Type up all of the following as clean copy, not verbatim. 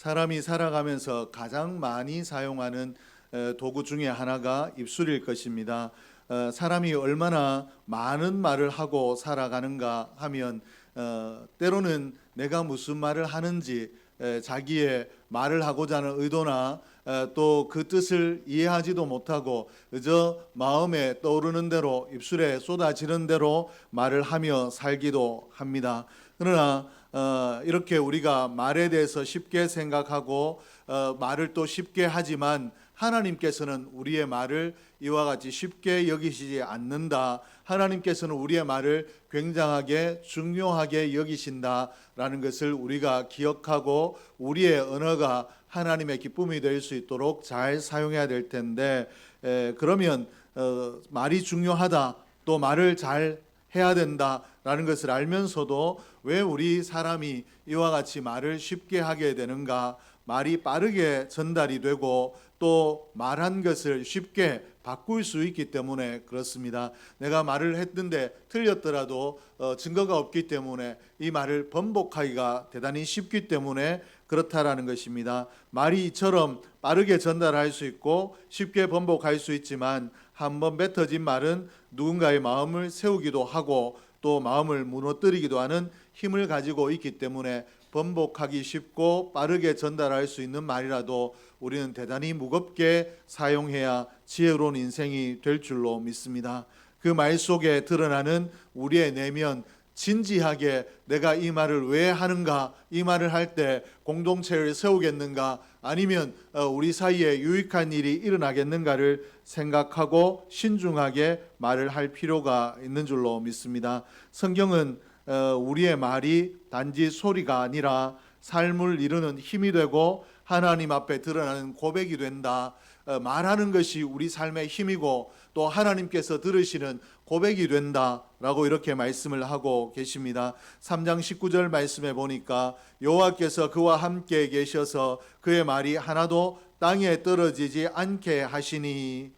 사람이 살아가면서 가장 많이 사용하는 도구 중에 하나가 입술일 것입니다. 사람이 얼마나 많은 말을 하고 살아가는가 하면 때로는 내가 무슨 말을 하는지 자기의 말을 하고자 하는 의도나 또 그 뜻을 이해하지도 못하고 그저 마음에 떠오르는 대로 입술에 쏟아지는 대로 말을 하며 살기도 합니다. 그러나 이렇게 우리가 말에 대해서 쉽게 생각하고 말을 또 쉽게 하지만 하나님께서는 우리의 말을 이와 같이 쉽게 여기시지 않는다. 하나님께서는 우리의 말을 굉장하게 중요하게 여기신다라는 것을 우리가 기억하고 우리의 언어가 하나님의 기쁨이 될 수 있도록 잘 사용해야 될 텐데 그러면 말이 중요하다, 또 말을 잘 해야 된다라는 것을 알면서도 왜 우리 사람이 이와 같이 말을 쉽게 하게 되는가? 말이 빠르게 전달이 되고 또 말한 것을 쉽게 바꿀 수 있기 때문에 그렇습니다. 내가 말을 했는데 틀렸더라도 증거가 없기 때문에 이 말을 번복하기가 대단히 쉽기 때문에 그렇다라는 것입니다. 말이 이처럼 빠르게 전달할 수 있고 쉽게 번복할 수 있지만 한번 뱉어진 말은 누군가의 마음을 세우기도 하고 또 마음을 무너뜨리기도 하는 힘을 가지고 있기 때문에 번복하기 쉽고 빠르게 전달할 수 있는 말이라도 우리는 대단히 무겁게 사용해야 지혜로운 인생이 될 줄로 믿습니다. 그 말 속에 드러나는 우리의 내면, 진지하게 내가 이 말을 왜 하는가, 이 말을 할 때 공동체를 세우겠는가, 아니면 우리 사이에 유익한 일이 일어나겠는가를 생각하고 신중하게 말을 할 필요가 있는 줄로 믿습니다. 성경은 우리의 말이 단지 소리가 아니라 삶을 이루는 힘이 되고 하나님 앞에 드러나는 고백이 된다. 말하는 것이 우리 삶의 힘이고 또 하나님께서 들으시는 고백이 된다라고 이렇게 말씀을 하고 계십니다. 3장 19절 말씀에 보니까 여호와께서 그와 함께 계셔서 그의 말이 하나도 땅에 떨어지지 않게 하시니,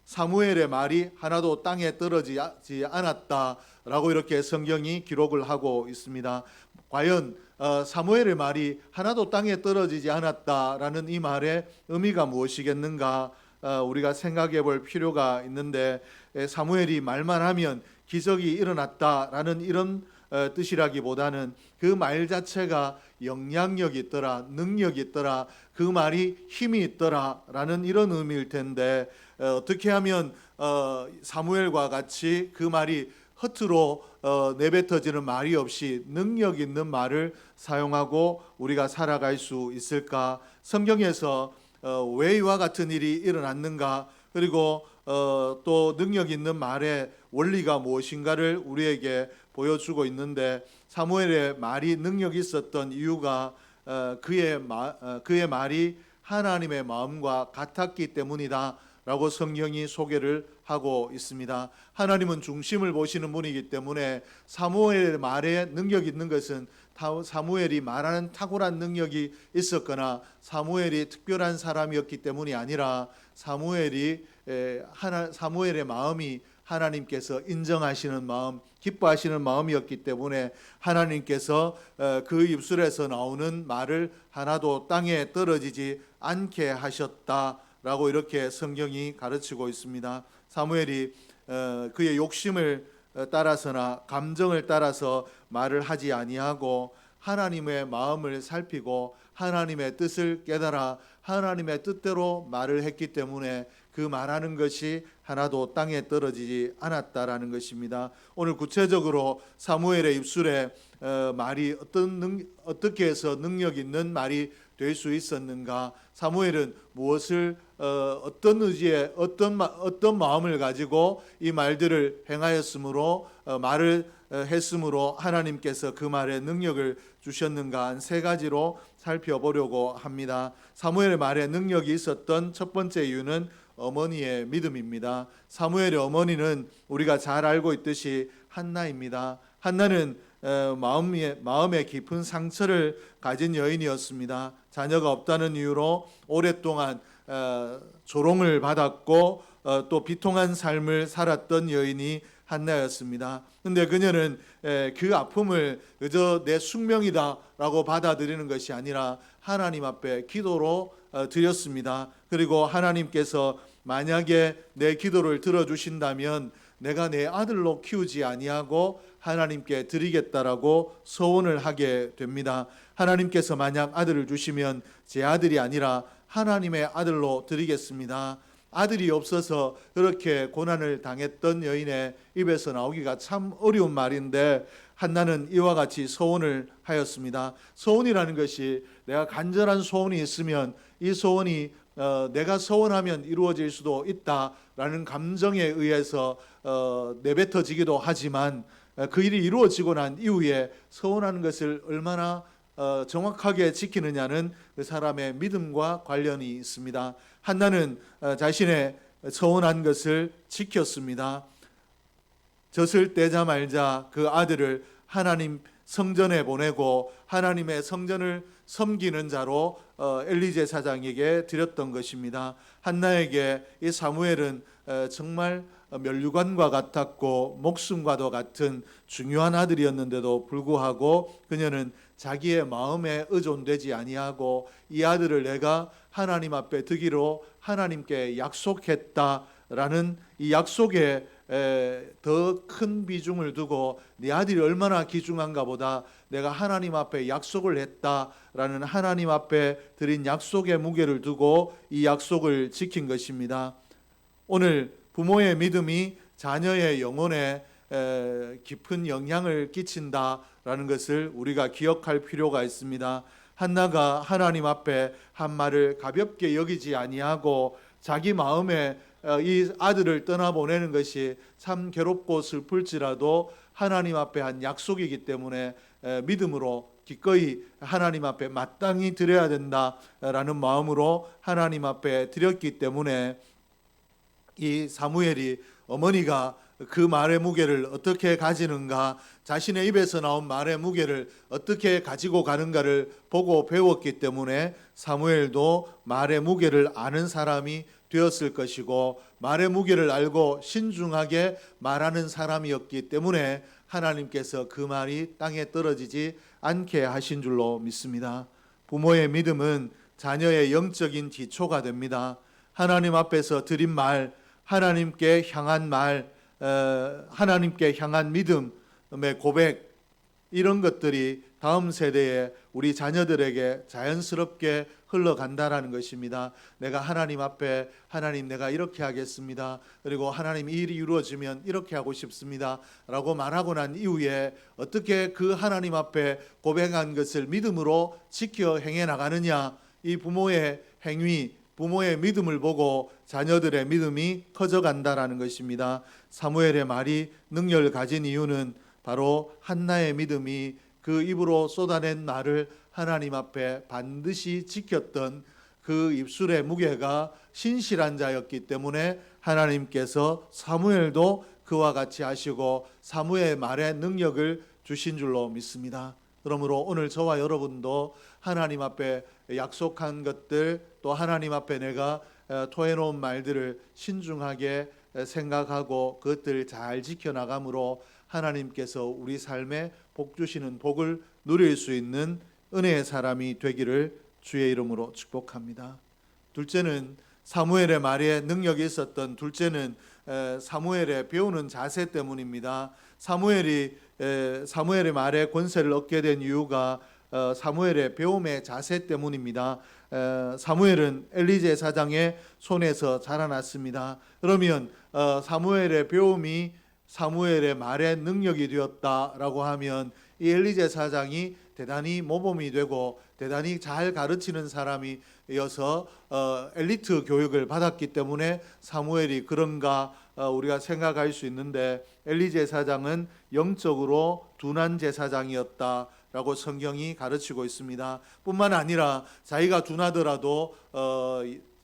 사무엘의 말이 하나도 땅에 떨어지지 않았다라고 이렇게 성경이 기록을 하고 있습니다. 과연 사무엘의 말이 하나도 땅에 떨어지지 않았다라는 이 말의 의미가 무엇이겠는가 우리가 생각해 볼 필요가 있는데, 사무엘이 말만 하면 기적이 일어났다라는 이런 뜻이라기보다는 그 말 자체가 영향력이 있더라, 능력이 있더라, 그 말이 힘이 있더라라는 이런 의미일 텐데 어떻게 하면 사무엘과 같이 그 말이 허투루 내뱉어지는 말이 없이 능력 있는 말을 사용하고 우리가 살아갈 수 있을까? 성경에서 왜 이와 같은 일이 일어났는가? 그리고 또 능력 있는 말의 원리가 무엇인가를 우리에게 보여주고 있는데, 사무엘의 말이 능력이 있었던 이유가 그의 말이 하나님의 마음과 같았기 때문이다 라고 성경이 소개를 하고 있습니다. 하나님은 중심을 보시는 분이기 때문에 사무엘의 말에 능력이 있는 것은 사무엘이 말하는 탁월한 능력이 있었거나 사무엘이 특별한 사람이었기 때문이 아니라 사무엘의 마음이 하나님께서 인정하시는 마음, 기뻐하시는 마음이었기 때문에 하나님께서 그 입술에서 나오는 말을 하나도 땅에 떨어지지 않게 하셨다라고 이렇게 성경이 가르치고 있습니다. 사무엘이 그의 욕심을 따라서나 감정을 따라서 말을 하지 아니하고 하나님의 마음을 살피고 하나님의 뜻을 깨달아 하나님의 뜻대로 말을 했기 때문에 그 말하는 것이 하나도 땅에 떨어지지 않았다라는 것입니다. 오늘 구체적으로 사무엘의 입술에 말이 어떻게 해서 능력 있는 말이 될 수 있었는가? 사무엘은 무엇을 어떤 의지에 어떤 마음을 가지고 이 말들을 행하였으므로 말을 했으므로 하나님께서 그 말에 능력을 주셨는가? 한 세 가지로 살펴보려고 합니다. 사무엘의 말에 능력이 있었던 첫 번째 이유는 어머니의 믿음입니다. 사무엘의 어머니는 우리가 잘 알고 있듯이 한나입니다. 한나는 마음에 깊은 상처를 가진 여인이었습니다. 자녀가 없다는 이유로 오랫동안 조롱을 받았고 또 비통한 삶을 살았던 여인이 한나였습니다. 근데 그녀는 그 아픔을 그저 내 숙명이다라고 받아들이는 것이 아니라 하나님 앞에 기도로 드렸습니다. 그리고 하나님께서 만약에 내 기도를 들어주신다면 내가 내 아들로 키우지 아니하고 하나님께 드리겠다라고 서원을 하게 됩니다. 하나님께서 만약 아들을 주시면 제 아들이 아니라 하나님의 아들로 드리겠습니다. 아들이 없어서 그렇게 고난을 당했던 여인의 입에서 나오기가 참 어려운 말인데 한나는 이와 같이 소원을 하였습니다. 소원이라는 것이 내가 간절한 소원이 있으면 이 소원이 내가 소원하면 이루어질 수도 있다라는 감정에 의해서 내뱉어지기도 하지만 그 일이 이루어지고 난 이후에 소원하는 것을 얼마나 정확하게 지키느냐는 그 사람의 믿음과 관련이 있습니다. 한나는 자신의 소원한 것을 지켰습니다. 젖을 떼자마자 그 아들을 하나님 성전에 보내고 하나님의 성전을 섬기는 자로 엘리 제사장에게 드렸던 것입니다. 한나에게 이 사무엘은 정말 멸류관과 같았고 목숨과도 같은 중요한 아들이었는데도 불구하고 그녀는 자기의 마음에 의존되지 아니하고 이 아들을 내가 하나님 앞에 드기로 하나님께 약속했다라는 이 약속에 더 큰 비중을 두고 네 아들이 얼마나 귀중한가 보다 내가 하나님 앞에 약속을 했다라는 하나님 앞에 드린 약속의 무게를 두고 이 약속을 지킨 것입니다. 오늘 부모의 믿음이 자녀의 영혼에 깊은 영향을 끼친다라는 것을 우리가 기억할 필요가 있습니다. 한나가 하나님 앞에 한 말을 가볍게 여기지 아니하고 자기 마음에 이 아들을 떠나보내는 것이 참 괴롭고 슬플지라도 하나님 앞에 한 약속이기 때문에 믿음으로 기꺼이 하나님 앞에 마땅히 드려야 된다라는 마음으로 하나님 앞에 드렸기 때문에 이 사무엘이 어머니가 그 말의 무게를 어떻게 가지는가, 자신의 입에서 나온 말의 무게를 어떻게 가지고 가는가를 보고 배웠기 때문에 사무엘도 말의 무게를 아는 사람이 되었을 것이고 말의 무게를 알고 신중하게 말하는 사람이었기 때문에 하나님께서 그 말이 땅에 떨어지지 않게 하신 줄로 믿습니다. 부모의 믿음은 자녀의 영적인 기초가 됩니다. 하나님 앞에서 드린 말, 하나님께 향한 말, 하나님께 향한 믿음의 고백, 이런 것들이 다음 세대에 우리 자녀들에게 자연스럽게 흘러간다라는 것입니다. 내가 하나님 앞에 하나님 내가 이렇게 하겠습니다. 그리고 하나님 이 일이 이루어지면 이렇게 하고 싶습니다. 라고 말하고 난 이후에 어떻게 그 하나님 앞에 고백한 것을 믿음으로 지켜 행해 나가느냐, 이 부모의 행위, 부모의 믿음을 보고 자녀들의 믿음이 커져간다라는 것입니다. 사무엘의 말이 능력을 가진 이유는 바로 한나의 믿음이 그 입으로 쏟아낸 말을 하나님 앞에 반드시 지켰던 그 입술의 무게가 신실한 자였기 때문에 하나님께서 사무엘도 그와 같이 하시고 사무엘의 말에 능력을 주신 줄로 믿습니다. 그러므로 오늘 저와 여러분도 하나님 앞에 약속한 것들, 또 하나님 앞에 내가 토해놓은 말들을 신중하게 생각하고 그것들을 잘 지켜나감으로 하나님께서 우리 삶에 복 주시는 복을 누릴 수 있는 은혜의 사람이 되기를 주의 이름으로 축복합니다. 둘째는 사무엘의 말에 능력이 있었던 둘째는 사무엘의 배우는 자세 때문입니다. 사무엘의 말에 권세를 얻게 된 이유가 사무엘의 배움의 자세 때문입니다. 사무엘은 엘리 제사장의 손에서 자라났습니다. 그러면 사무엘의 배움이 사무엘의 말에 능력이 되었다라고 하면 이 엘리 제사장이 대단히 모범이 되고 대단히 잘 가르치는 사람이어서 엘리트 교육을 받았기 때문에 사무엘이 그런가 우리가 생각할 수 있는데 엘리 제사장은 영적으로 둔한 제사장이었다라고 성경이 가르치고 있습니다. 뿐만 아니라 자기가 둔하더라도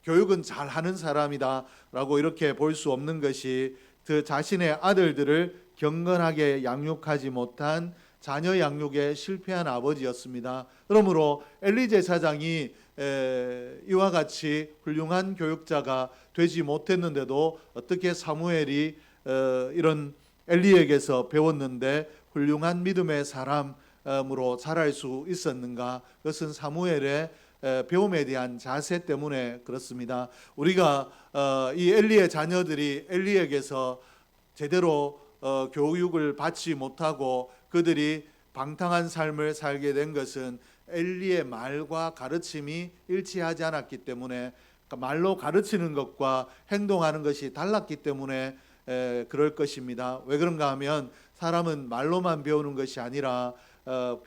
교육은 잘하는 사람이다라고 이렇게 볼 수 없는 것이 그 자신의 아들들을 경건하게 양육하지 못한 자녀 양육에 실패한 아버지였습니다. 그러므로 엘리 제사장이 이와 같이 훌륭한 교육자가 되지 못했는데도 어떻게 사무엘이 이런 엘리에게서 배웠는데 훌륭한 믿음의 사람으로 자랄 수 있었는가? 그것은 사무엘의 배움에 대한 자세 때문에 그렇습니다. 우리가 이 엘리의 자녀들이 엘리에게서 제대로 교육을 받지 못하고 그들이 방탕한 삶을 살게 된 것은 엘리의 말과 가르침이 일치하지 않았기 때문에, 그러니까 말로 가르치는 것과 행동하는 것이 달랐기 때문에 그럴 것입니다. 왜 그런가 하면 사람은 말로만 배우는 것이 아니라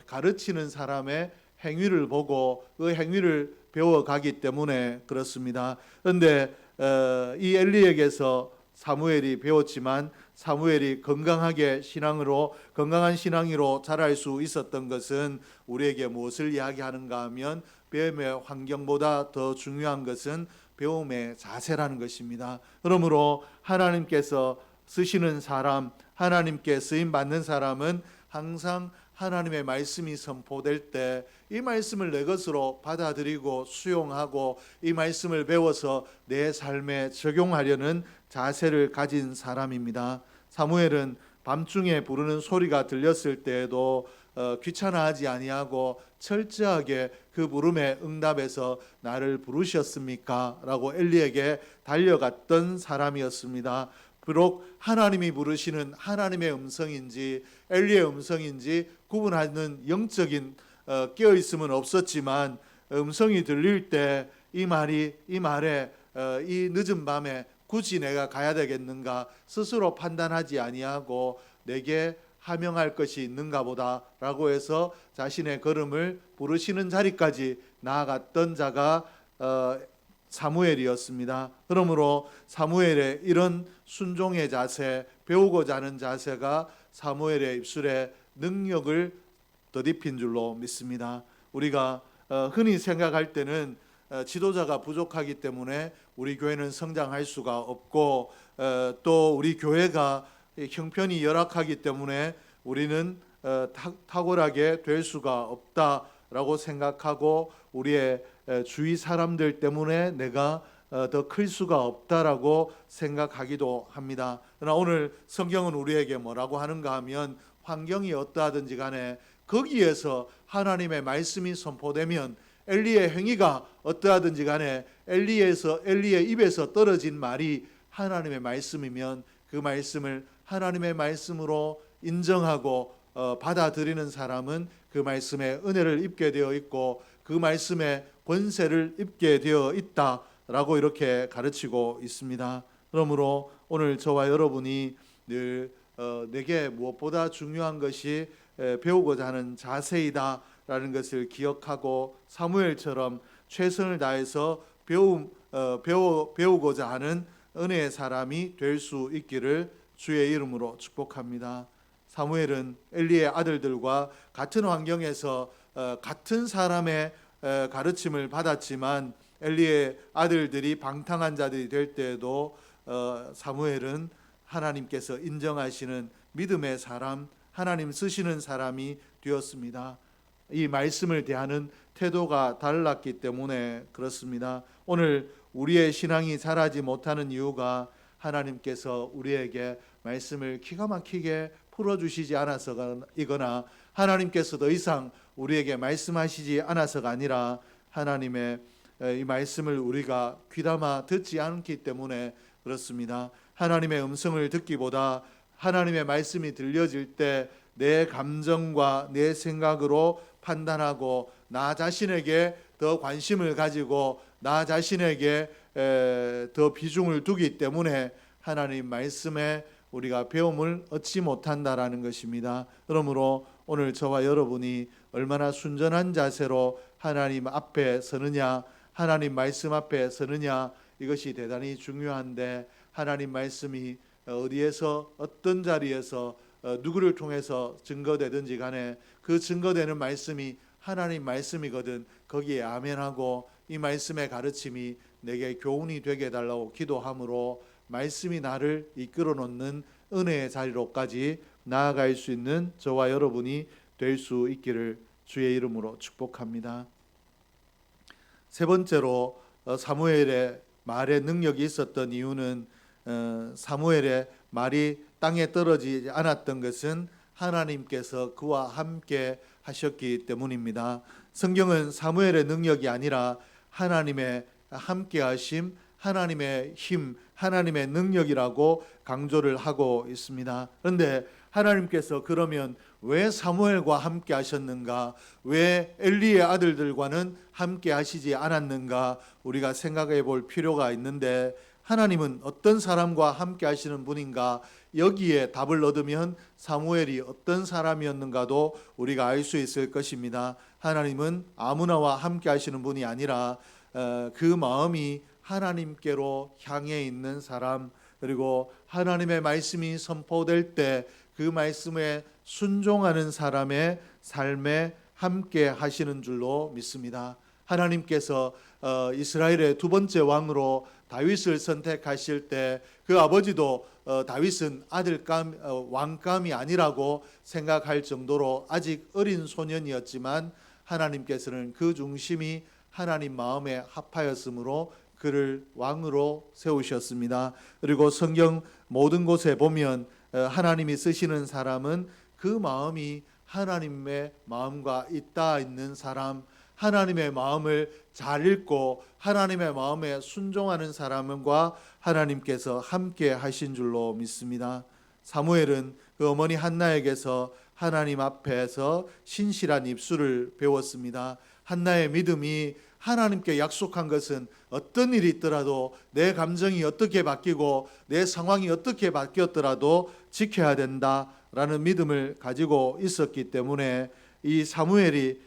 가르치는 사람의 행위를 보고 그 행위를 배워가기 때문에 그렇습니다. 그런데 이 엘리에게서 사무엘이 배웠지만 사무엘이 건강한 신앙으로 자랄 수 있었던 것은 우리에게 무엇을 이야기하는가 하면 배움의 환경보다 더 중요한 것은 배움의 자세라는 것입니다. 그러므로 하나님께서 쓰시는 사람, 하나님께 쓰임 받는 사람은 항상 하나님의 말씀이 선포될 때 이 말씀을 내 것으로 받아들이고 수용하고 이 말씀을 배워서 내 삶에 적용하려는 자세를 가진 사람입니다. 사무엘은 밤중에 부르는 소리가 들렸을 때에도 귀찮아하지 아니하고 철저하게 그 부름에 응답해서 나를 부르셨습니까? 라고 엘리에게 달려갔던 사람이었습니다. 비록 하나님이 부르시는 하나님의 음성인지 엘리의 음성인지 구분하는 영적인 깨어있음은 없었지만 음성이 들릴 때 이 말에 이 늦은 밤에 굳이 내가 가야 되겠는가 스스로 판단하지 아니하고 내게 하명할 것이 있는가 보다라고 해서 자신의 걸음을 부르시는 자리까지 나아갔던 자가 사무엘이었습니다. 그러므로 사무엘의 이런 순종의 자세, 배우고자 하는 자세가 사무엘의 입술에 능력을 덧입힌 줄로 믿습니다. 우리가 흔히 생각할 때는 지도자가 부족하기 때문에 우리 교회는 성장할 수가 없고 또 우리 교회가 형편이 열악하기 때문에 우리는 탁월하게 될 수가 없다라고 생각하고 우리의 주위 사람들 때문에 내가 더 클 수가 없다라고 생각하기도 합니다. 그러나 오늘 성경은 우리에게 뭐라고 하는가 하면 환경이 어떠하든지 간에 거기에서 하나님의 말씀이 선포되면 엘리의 행위가 어떠하든지 간에 엘리의 입에서 떨어진 말이 하나님의 말씀이면 그 말씀을 하나님의 말씀으로 인정하고 받아들이는 사람은 그 말씀에 은혜를 입게 되어 있고 그 말씀에 권세를 입게 되어 있다라고 이렇게 가르치고 있습니다. 그러므로 오늘 저와 여러분이 늘 내게 무엇보다 중요한 것이 배우고자 하는 자세이다라는 것을 기억하고 사무엘처럼 최선을 다해서 배우고자 하는 은혜의 사람이 될 수 있기를 주의 이름으로 축복합니다. 사무엘은 엘리의 아들들과 같은 환경에서 같은 사람의 가르침을 받았지만 엘리의 아들들이 방탕한 자들이 될 때에도 사무엘은 하나님께서 인정하시는 믿음의 사람, 하나님 쓰시는 사람이 되었습니다. 이 말씀을 대하는 태도가 달랐기 때문에 그렇습니다. 오늘 우리의 신앙이 자라지 못하는 이유가 하나님께서 우리에게 말씀을 기가 막히게 풀어주시지 않아서이거나 하나님께서 더 이상 우리에게 말씀하시지 않아서가 아니라 하나님의 이 말씀을 우리가 귀담아 듣지 않기 때문에 그렇습니다. 하나님의 음성을 듣기보다 하나님의 말씀이 들려질 때 내 감정과 내 생각으로 판단하고 나 자신에게 더 관심을 가지고 나 자신에게 더 비중을 두기 때문에 하나님 말씀에 우리가 배움을 얻지 못한다라는 것입니다. 그러므로 오늘 저와 여러분이 얼마나 순전한 자세로 하나님 앞에 서느냐, 하나님 말씀 앞에 서느냐, 이것이 대단히 중요한데 하나님 말씀이 어디에서 어떤 자리에서 누구를 통해서 증거되든지 간에 그 증거되는 말씀이 하나님 말씀이거든 거기에 아멘하고 이 말씀의 가르침이 내게 교훈이 되게 해달라고 기도함으로 말씀이 나를 이끌어 놓는 은혜의 자리로까지 나아갈 수 있는 저와 여러분이 될 수 있기를 주의 이름으로 축복합니다. 세 번째로 사무엘의 말에 능력이 있었던 이유는 사무엘의 말이 땅에 떨어지지 않았던 것은 하나님께서 그와 함께 하셨기 때문입니다. 성경은 사무엘의 능력이 아니라 하나님의 함께 하심, 하나님의 힘, 하나님의 능력이라고 강조를 하고 있습니다. 그런데 하나님께서 그러면 왜 사무엘과 함께 하셨는가? 왜 엘리의 아들들과는 함께 하시지 않았는가? 우리가 생각해 볼 필요가 있는데, 하나님은 어떤 사람과 함께 하시는 분인가? 여기에 답을 얻으면 사무엘이 어떤 사람이었는가도 우리가 알 수 있을 것입니다. 하나님은 아무나와 함께 하시는 분이 아니라 그 마음이 하나님께로 향해 있는 사람, 그리고 하나님의 말씀이 선포될 때 그 말씀에 순종하는 사람의 삶에 함께 하시는 줄로 믿습니다. 하나님께서 이스라엘의 두 번째 왕으로 다윗을 선택하실 때 그 아버지도 다윗은 왕감이 아니라고 생각할 정도로 아직 어린 소년이었지만, 하나님께서는 그 중심이 하나님 마음에 합하였으므로 그를 왕으로 세우셨습니다. 그리고 성경 모든 곳에 보면 하나님이 쓰시는 사람은 그 마음이 하나님의 마음과 있는 사람, 하나님의 마음을 잘 읽고 하나님의 마음에 순종하는 사람과 하나님께서 함께 하신 줄로 믿습니다. 사무엘은 그 어머니 한나에게서 하나님 앞에서 신실한 입술을 배웠습니다. 한나의 믿음이 하나님께 약속한 것은 어떤 일이 있더라도, 내 감정이 어떻게 바뀌고 내 상황이 어떻게 바뀌었더라도 지켜야 된다라는 믿음을 가지고 있었기 때문에, 이 사무엘이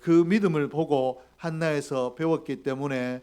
그 믿음을 보고 한나에서 배웠기 때문에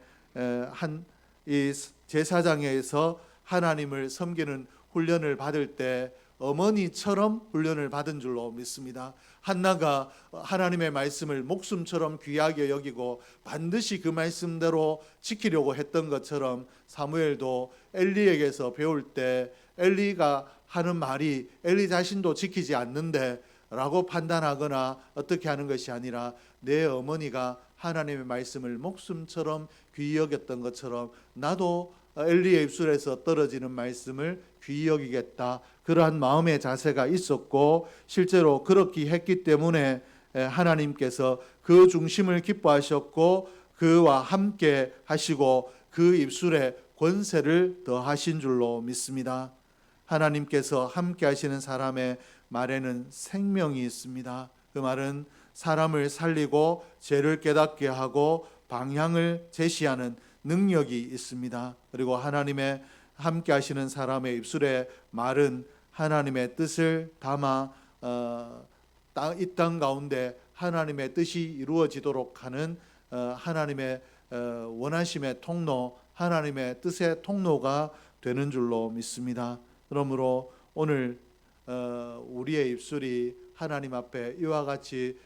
이 제사장에서 하나님을 섬기는 훈련을 받을 때 어머니처럼 훈련을 받은 줄로 믿습니다. 한나가 하나님의 말씀을 목숨처럼 귀하게 여기고 반드시 그 말씀대로 지키려고 했던 것처럼, 사무엘도 엘리에게서 배울 때 엘리가 하는 말이 엘리 자신도 지키지 않는데 라고 판단하거나 어떻게 하는 것이 아니라, 내 어머니가 하나님의 말씀을 목숨처럼 귀히 여겼던 것처럼 나도 엘리의 입술에서 떨어지는 말씀을 귀히 여기겠다, 그러한 마음의 자세가 있었고, 실제로 그렇게 했기 때문에 하나님께서 그 중심을 기뻐하셨고 그와 함께 하시고 그 입술에 권세를 더하신 줄로 믿습니다. 하나님께서 함께 하시는 사람의 말에는 생명이 있습니다. 그 말은 사람을 살리고 죄를 깨닫게 하고 방향을 제시하는 능력이 있습니다. 그리고 하나님의 함께 하시는 사람의 입술의 말은 하나님의 뜻을 담아 이 땅 가운데 하나님의 뜻이 이루어지도록 하는 하나님의 원하심의 통로, 하나님의 뜻의 통로가 되는 줄로 믿습니다. 그러므로 오늘 우리의 입술이 하나님 앞에 이와 같이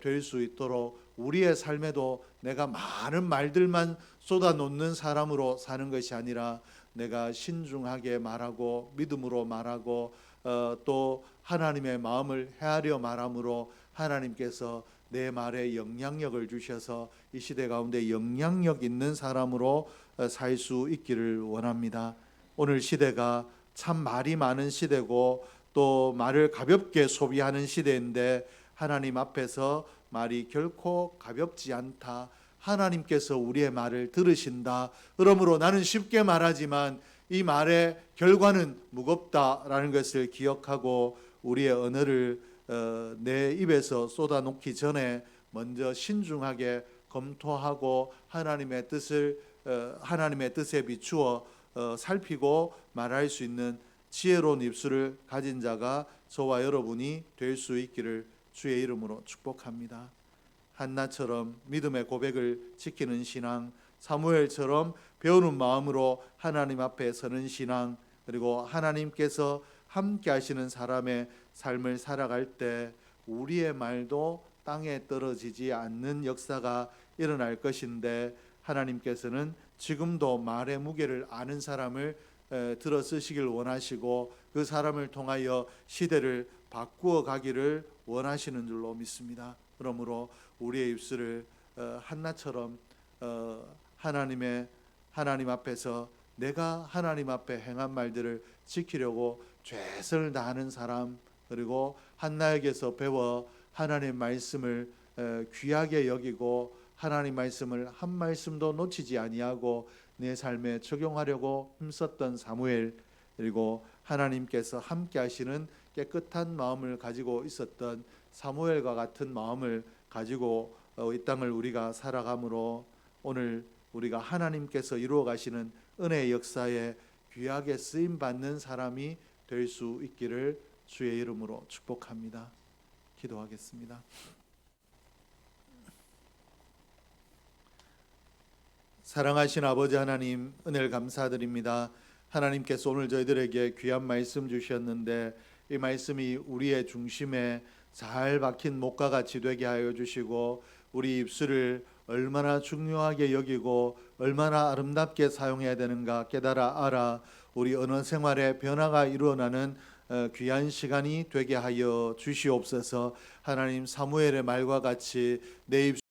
될 수 있도록, 우리의 삶에도 내가 많은 말들만 쏟아놓는 사람으로 사는 것이 아니라, 내가 신중하게 말하고 믿음으로 말하고 또 하나님의 마음을 헤아려 말함으로 하나님께서 내 말에 영향력을 주셔서 이 시대 가운데 영향력 있는 사람으로 살 수 있기를 원합니다. 오늘 시대가 참 말이 많은 시대고 또 말을 가볍게 소비하는 시대인데, 하나님 앞에서 말이 결코 가볍지 않다. 하나님께서 우리의 말을 들으신다. 그러므로 나는 쉽게 말하지만 이 말의 결과는 무겁다라는 것을 기억하고, 우리의 언어를 내 입에서 쏟아놓기 전에 먼저 신중하게 검토하고 하나님의 뜻에 비추어 살피고 말할 수 있는 지혜로운 입술을 가진 자가 저와 여러분이 될 수 있기를 주의 이름으로 축복합니다. 한나처럼 믿음의 고백을 지키는 신앙, 사무엘처럼 배우는 마음으로 하나님 앞에 서는 신앙, 그리고 하나님께서 함께 하시는 사람의 삶을 살아갈 때 우리의 말도 땅에 떨어지지 않는 역사가 일어날 것인데, 하나님께서는 지금도 말의 무게를 아는 사람을 들어 쓰시길 원하시고 그 사람을 통하여 시대를 바꾸어 가기를 원하시는 줄로 믿습니다. 그러므로 우리의 입술을 한나처럼 하나님 앞에서 내가 하나님 앞에 행한 말들을 지키려고 최선을 다하는 사람, 그리고 한나에게서 배워 하나님의 말씀을 귀하게 여기고 하나님 말씀을 한 말씀도 놓치지 아니하고 내 삶에 적용하려고 힘썼던 사무엘, 그리고 하나님께서 함께 하시는 깨끗한 마음을 가지고 있었던 사무엘과 같은 마음을 가지고 이 땅을 우리가 살아감으로 오늘 우리가 하나님께서 이루어 가시는 은혜의 역사에 귀하게 쓰임 받는 사람이 될 수 있기를 주의 이름으로 축복합니다. 기도하겠습니다. 사랑하신 아버지 하나님, 은혜를 감사드립니다. 하나님께서 오늘 저희들에게 귀한 말씀 주셨는데 이 말씀이 우리의 중심에 잘 박힌 목과 같이 되게 하여 주시고 우리 입술을 얼마나 중요하게 여기고 얼마나 아름답게 사용해야 되는가 깨달아 알아 우리 언어 생활에 변화가 일어나는 귀한 시간이 되게 하여 주시옵소서. 하나님, 사무엘의 말과 같이 내 입술